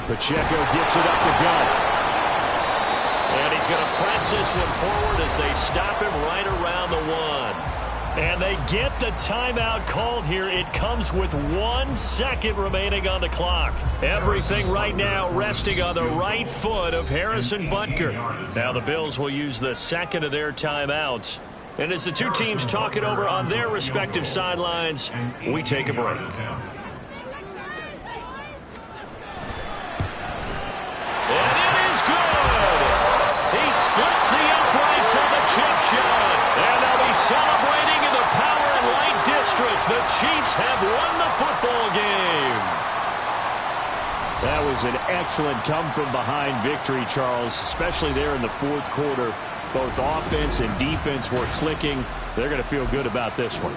Pacheco gets it up the gut. And he's going to press this one forward as they stop him right around the 1. And they get the timeout called here. It comes with 1 second remaining on the clock. Everything right now resting on the right foot of Harrison Butker. Now the Bills will use the 2nd of their timeouts. And as the two teams talk it over on their respective sidelines, we take a break. And it is good! He splits the uprights on the chip shot. And they'll be celebrating in the Power and Light District. The Chiefs have won the football game. That was an excellent come-from-behind victory, Charles, especially there in the 4th quarter. Both offense and defense were clicking. They're going to feel good about this one.